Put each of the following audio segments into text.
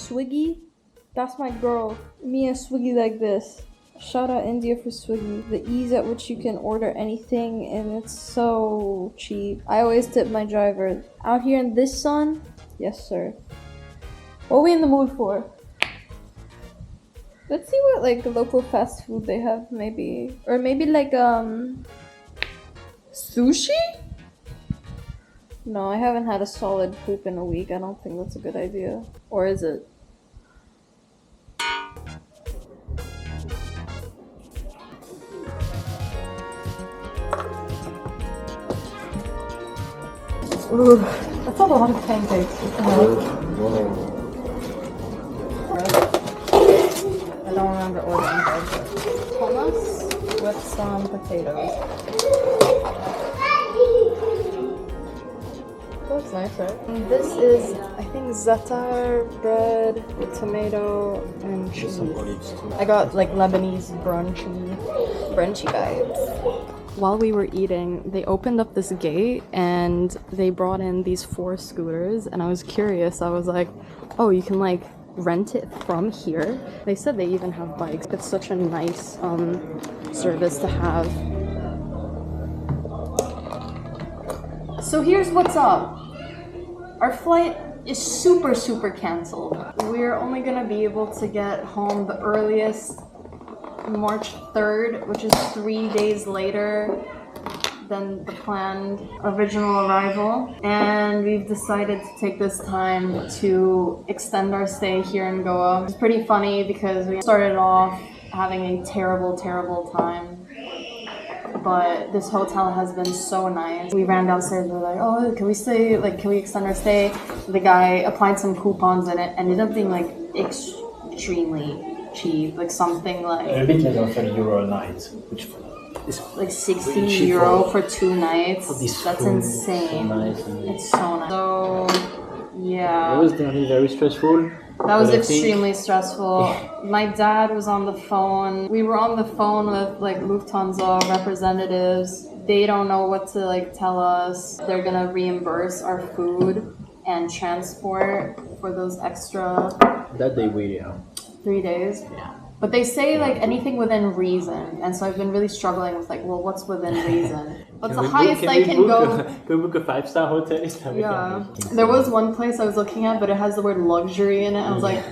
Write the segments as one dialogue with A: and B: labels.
A: Swiggy. That's my girl. Me and Swiggy like this. Shout out India for Swiggy. The ease at which you can order anything and it's so cheap. I always tip my driver. Out here in this sun, yes sir. What are we in the mood for? Let's see what like local fast food they have maybe. Or maybe like sushi? No, I haven't had a solid poop in a week. I don't think that's a good idea. Or is it? Ooh, that's a lot of pancakes. I don't remember ordering bread. Hummus with some potatoes. Looks nice, right? And this is, I think, za'atar bread with tomato and cheese. I got like Lebanese brunchy vibes. While we were eating, they opened up this gate and they brought in these 4 scooters and I was curious. I was like, oh, you can like rent it from here. They said they even have bikes. It's such a nice service to have. So here's what's up. Our flight is super canceled. We're only gonna be able to get home the earliest March 3rd, which is 3 days later than the planned original arrival. And we've decided to take this time to extend our stay here in Goa. It's pretty funny because we started off having a terrible time. But this hotel has been so nice. We ran downstairs, we were like, oh, can we extend our stay? The guy applied some coupons and it ended up being like extremely cheap, like something like
B: a bit less than 30 euro a night, which is
A: like 60 euro for 2 nights. That's insane.
B: So nice,
A: it's so nice. So yeah,
B: it was definitely very stressful.
A: That was extremely stressful. My dad was on the phone. We were on the phone with like Lufthansa representatives. They don't know what to like tell us. They're gonna reimburse our food and transport for those extra.
B: That day we
A: 3 days.
B: Yeah.
A: But they say like anything within reason, and so I've been really struggling with like, well, what's within reason? What's the highest I can go?
B: Can we book a 5-star hotel?
A: Yeah. There was one place I was looking at, but it has the word luxury in it. I was like,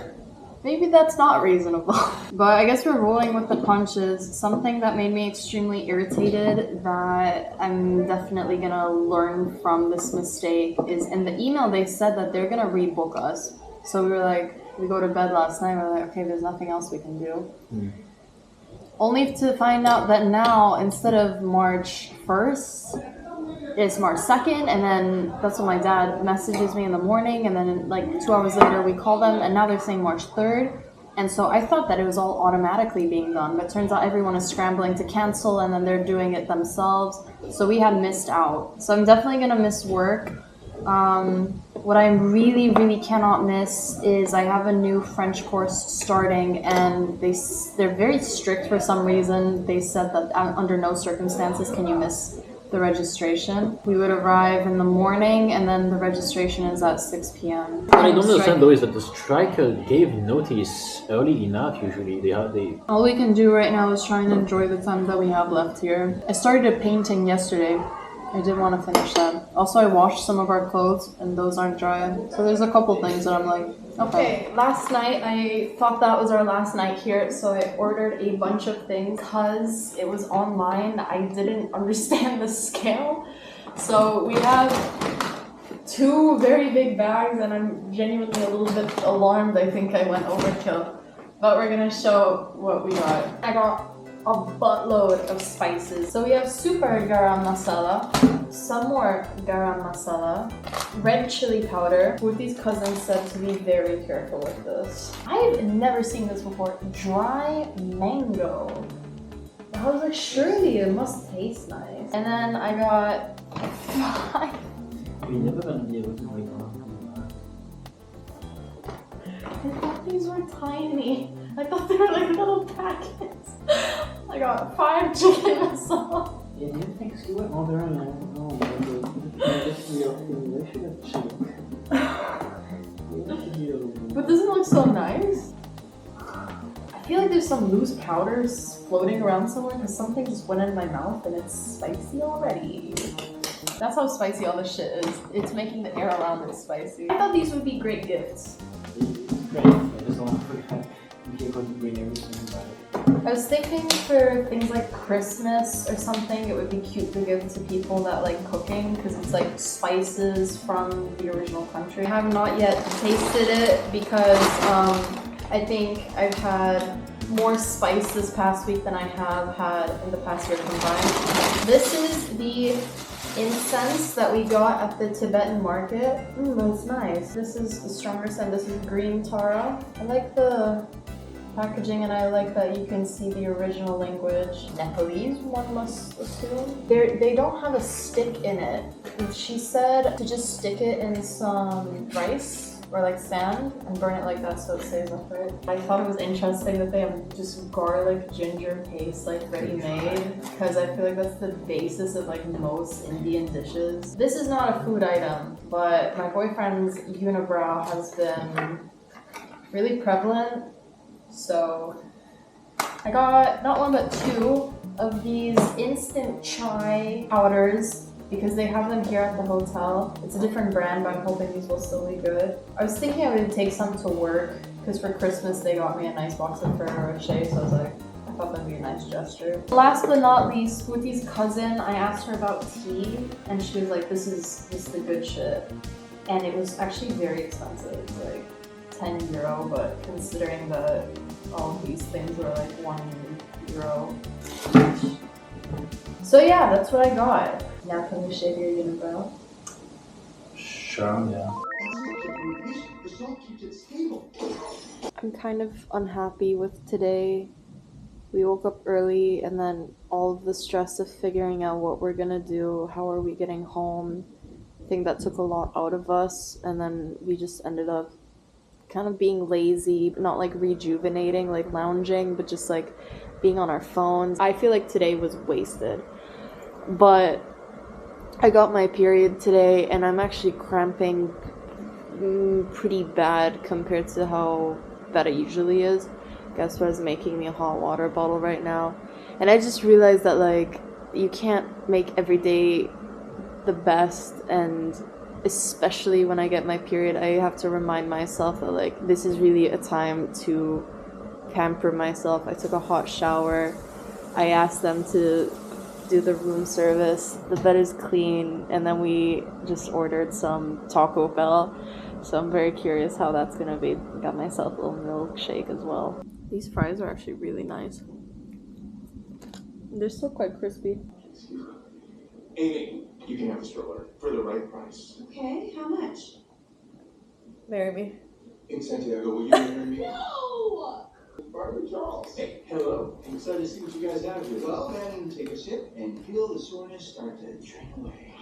A: maybe that's not reasonable. But I guess we're rolling with the punches. Something that made me extremely irritated that I'm definitely gonna learn from this mistake is in the email they said that they're gonna rebook us. So we were like, we go to bed last night, we're like, okay, there's nothing else we can do. Only to find out that now, instead of March 1st, it's March 2nd, and then that's when my dad messages me in the morning, and then like 2 hours later we call them, and now they're saying March 3rd. And so I thought that it was all automatically being done, but turns out everyone is scrambling to cancel, and then they're doing it themselves. So we had missed out. So I'm definitely gonna miss work. What I really cannot miss is I have a new French course starting, and they're very strict for some reason. They said that under no circumstances can you miss the registration. We would arrive in the morning, and then the registration is at 6 p.m.
B: What I don't understand though is that the striker gave notice early enough. Usually they.
A: All we can do right now is try and enjoy the time that we have left here. I started a painting yesterday. I did want to finish that. Also, I washed some of our clothes, and those aren't dry. So there's a couple things that I'm like, okay. Last night, I thought that was our last night here, so I ordered a bunch of things. Because it was online, I didn't understand the scale. So we have 2 very big bags, and I'm genuinely a little bit alarmed. I think I went overkill. But we're gonna show what we got. I got a buttload of spices. So we have super garam masala, some more garam masala, red chili powder. Purti's cousin said to be very careful with this. I've never seen this before. Dry mango. I was like, surely it must taste nice. And then I got I thought these were tiny. I thought they were like little packets. I got 5 chicken masala.
B: Yeah, do you think you went all there and I don't know.
A: But doesn't it look smells so nice. I feel like there's some loose powders floating around somewhere because something just went in my mouth and it's spicy already. That's how spicy all this shit is. It's making the air around it spicy. I thought these would be great gifts.
B: Great. I just don't forget. You can bring everything by.
A: I was thinking for things like Christmas or something, it would be cute to give to people that like cooking because it's like spices from the original country. I have not yet tasted it because I think I've had more spice this past week than I have had in the past year combined. This is the incense that we got at the Tibetan market. It's nice. This is the stronger scent. This is green tara. I like the packaging and I like that you can see the original language. Nepalese, one must assume. They don't have a stick in it. She said to just stick it in some rice or like sand and burn it like that so it stays upright. I thought it was interesting that they have just garlic ginger paste like ready made because I feel like that's the basis of like most Indian dishes. This is not a food item, but my boyfriend's unibrow has been really prevalent. So I got not one but two of these instant chai powders because they have them here at the hotel. It's a different brand, but I'm hoping these will still be good. I was thinking I would take some to work because for Christmas they got me a nice box of Ferrero Rocher, so I was like, I thought that'd be a nice gesture. Last but not least, Swooty's cousin, I asked her about tea and she was like, this is the good shit. And it was actually very expensive, like €10, but considering that all of these things were like €1 each. So yeah, that's what I got. Now can you shave your unibrow?
B: Sure, yeah.
A: I'm kind of unhappy with today. We woke up early and then all of the stress of figuring out what we're gonna do, how are we getting home. I think that took a lot out of us and then we just ended up kind of being lazy, not like rejuvenating, like lounging, but just like being on our phones. I feel like today was wasted. But I got my period today and I'm actually cramping pretty bad compared to how bad it usually is. Guess what is making me a hot water bottle right now? And I just realized that like you can't make every day the best, and especially when I get my period, I have to remind myself that like this is really a time to pamper myself. I took a hot shower. I asked them to do the room service. The bed is clean, and then we just ordered some Taco Bell. So I'm very curious how that's gonna be. Got myself a little milkshake as well. These fries are actually really nice. They're still quite crispy.
C: Amy, you can have a stroller for the right price.
D: Okay, how much?
A: Marry me.
C: In Santiago, will you marry me?
D: No!
C: Barbara Charles. Hey, hello. I'm excited to see what you guys have here.
E: Well, then take a sip and feel the soreness start to drain away.